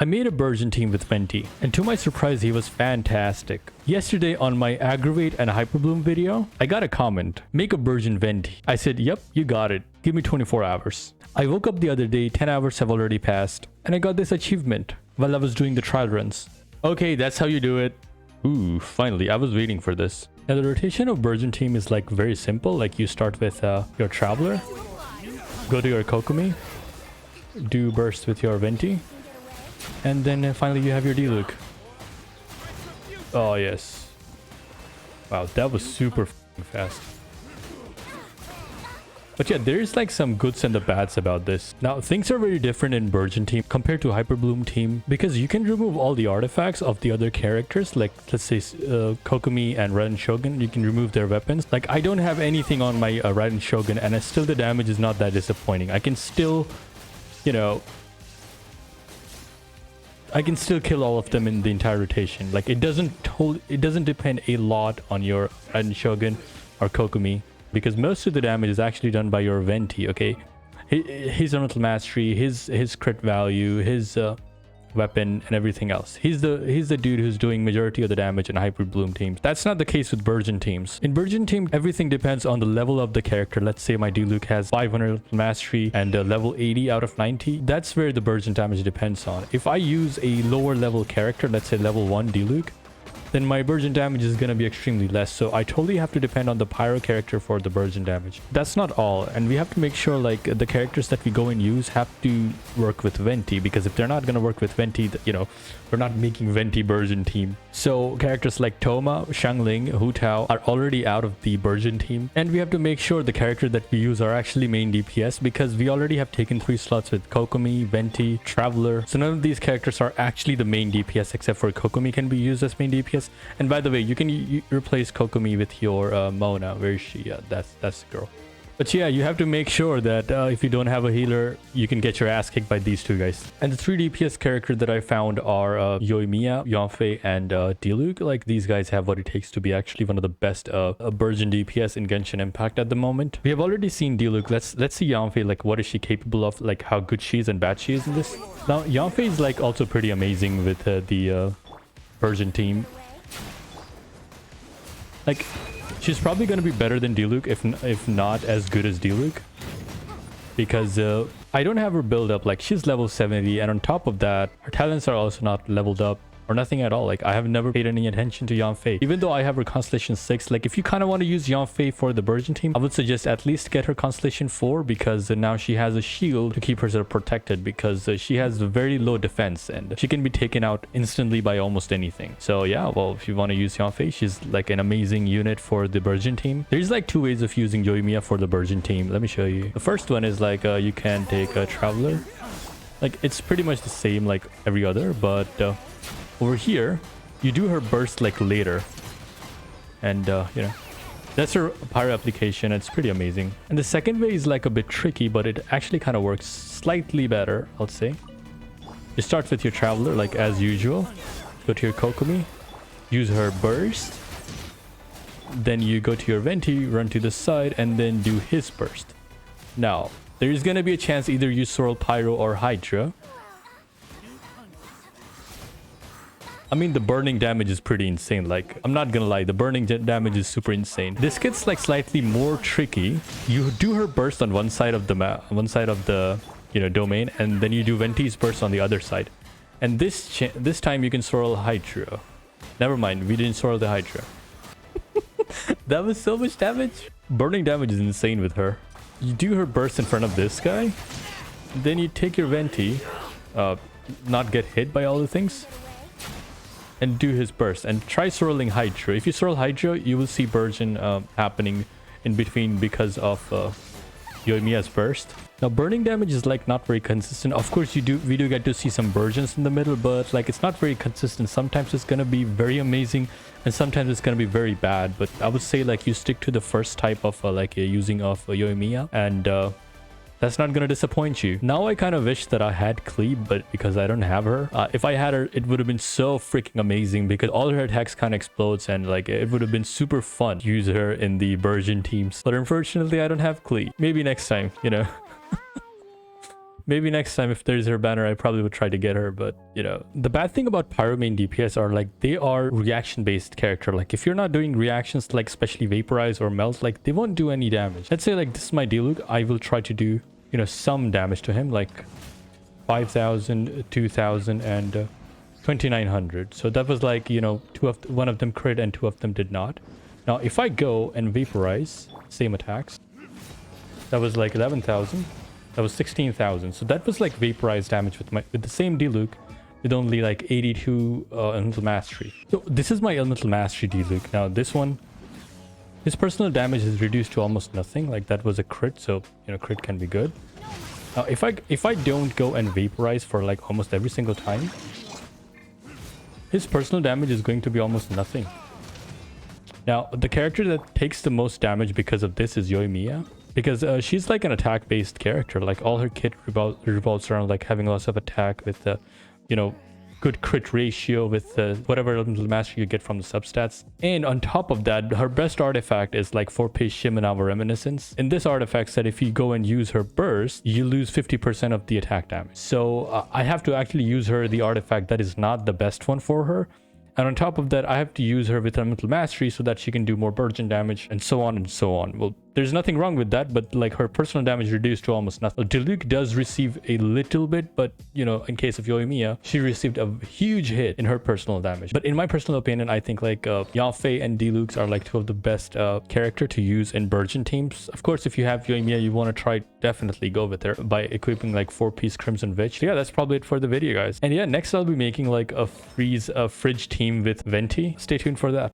I made a Burgeon team with Venti, and to my surprise, he was fantastic. Yesterday on my Aggravate and Hyperbloom video, I got a comment, make a Burgeon Venti. I said, yep, you got it. Give me 24 hours. I woke up the other day, 10 hours have already passed, and I got this achievement while I was doing the trial runs. Okay, that's how you do it. Ooh, finally, I was waiting for this. Now the rotation of Burgeon team is like very simple. Like you start with your Traveler, go to your Kokomi, do burst with your Venti, and then finally you have your Diluc. Oh yes. Wow, that was super fast. But yeah, there's like some goods and the bads about this. Now, things are very different in Burgeon team compared to Hyperbloom team because you can remove all the artifacts of the other characters. Like, let's say Kokomi and Raiden Shogun, you can remove their weapons. Like, I don't have anything on my Raiden Shogun and still the damage is not that disappointing. I can still, you know, I can still kill all of them in the entire rotation. Like, it doesn't depend a lot on your Raiden Shogun or Kokomi, because most of the damage is actually done by your Venti, okay? His elemental mastery, his crit value, his weapon, and everything else. He's the dude who's doing majority of the damage in Hyperbloom teams. That's not the case with Burgeon teams. In Burgeon team, everything depends on the level of the character. Let's say my Diluc has 500 mastery and level 80 out of 90. That's where the Burgeon damage depends on. If I use a lower level character, let's say level 1 Diluc, then my Burgeon damage is going to be extremely less. So I totally have to depend on the pyro character for the Burgeon damage. That's not all. And we have to make sure like the characters that we go and use have to work with Venti, because if they're not going to work with Venti, you know, we're not making Venti Burgeon team. So characters like Toma, Xiangling, Hu Tao are already out of the Burgeon team. And we have to make sure the character that we use are actually main DPS, because we already have taken 3 slots with Kokomi, Venti, Traveler. So none of these characters are actually the main DPS except for Kokomi can be used as main DPS. And by the way, you can replace Kokomi with your Mona. Where is she? Yeah, that's the girl. But yeah, you have to make sure that if you don't have a healer, you can get your ass kicked by these two guys. And the 3 DPS characters that I found are Yoimiya, Yanfei, and Diluc. Like, these guys have what it takes to be actually one of the best Burgeon DPS in Genshin Impact at the moment. We have already seen Diluc. Let's see Yanfei, like what is she capable of, like how good she is and bad she is in this. Now, Yanfei is like also pretty amazing with the Burgeon team. Like, she's probably going to be better than Diluc, if not as good as Diluc. Because I don't have her build up. Like, she's level 70. And on top of that, her talents are also not leveled up. Or nothing at all. Like, I have never paid any attention to Yanfei. Even though I have her Constellation 6, like if you kind of want to use Yanfei for the Burgeon team, I would suggest at least get her Constellation 4, because now she has a shield to keep herself protected, because she has very low defense and she can be taken out instantly by almost anything. So yeah, well, if you want to use Yanfei, she's like an amazing unit for the Burgeon team. There's like 2 ways of using Yoimiya for the Burgeon team. Let me show you. The first one is like you can take a Traveler. Like, it's pretty much the same like every other, but over here, you do her burst like later. And, you know, that's her pyro application. It's pretty amazing. And the second way is like a bit tricky, but it actually kind of works slightly better, I'll say. You start with your Traveler, like as usual. Go to your Kokomi, use her burst. Then you go to your Venti, run to the side, and then do his burst. Now, there's going to be a chance either you Sorrel, Pyro, or Hydra. I mean, the burning damage is pretty insane. Like, I'm not gonna lie, the burning damage is super insane. This gets like slightly more tricky. You do her burst on one side of the map, you know, domain, and then you do Venti's burst on the other side. And this time you can Sorrel Hydra. Never mind, we didn't Sorrel the Hydra. That was so much damage. Burning damage is insane with her. You do her burst in front of this guy, then you take your Venti, not get hit by all the things, and do his burst, and try Sorreling Hydra. If you Sorrel Hydra, you will see Burgeon happening in between because of Yoimiya's burst. Now, burning damage is like not very consistent. Of course, we do get to see some Burgeons in the middle, but like it's not very consistent. Sometimes it's gonna be very amazing, and sometimes it's gonna be very bad. But I would say like you stick to the first type of using of Yoimiya, and that's not gonna disappoint you. Now I kind of wish that I had Cleave, but because I don't have her, if I had her, it would have been so freaking amazing, because all her attacks kind of explodes, and like it would have been super fun to use her in the Burgeon teams. But unfortunately, I don't have Cleave. Maybe next time, you know. Maybe next time if there's her banner, I probably would try to get her. But you know, the bad thing about pyro main DPS are like they are reaction based character. Like if you're not doing reactions like especially vaporize or melt, like they won't do any damage. Let's say like this is my Diluc. I will try to do, you know, some damage to him, like 5,000, 2,000 and 2,900. So that was like, you know, one of them crit and 2 of them did not. Now if I go and vaporize, same attacks, that was like 11,000. That was 16,000. So that was like vaporized damage with the same Diluc with only like 82 elemental mastery. So this is my elemental mastery Diluc. Now this one, his personal damage is reduced to almost nothing. Like that was a crit, so you know, crit can be good. Now if I don't go and vaporize for like almost every single time, his personal damage is going to be almost nothing. Now the character that takes the most damage because of this is Yoimiya. Because she's like an attack based character. Like all her kit revolves around like having lots of attack with you know, good crit ratio with whatever elemental mastery you get from the substats. And on top of that, her best artifact is like 4-piece Shimenawa Reminiscence. In this artifact said if you go and use her burst, you lose 50% of the attack damage. So I have to actually use her the artifact that is not the best one for her. And on top of that, I have to use her with elemental mastery so that she can do more Burgeon damage and so on and so on. Well, there's nothing wrong with that, but like her personal damage reduced to almost nothing. Diluc does receive a little bit, but you know, in case of Yoimiya, she received a huge hit in her personal damage. But in my personal opinion, I think like Yafei and Diluc are like 2 of the best character to use in Burgeon teams. Of course, if you have Yoimiya, you want to try, definitely go with her by equipping like 4-piece Crimson Witch. Yeah, that's probably it for the video, guys. And yeah, next I'll be making like a fridge team with Venti. Stay tuned for that.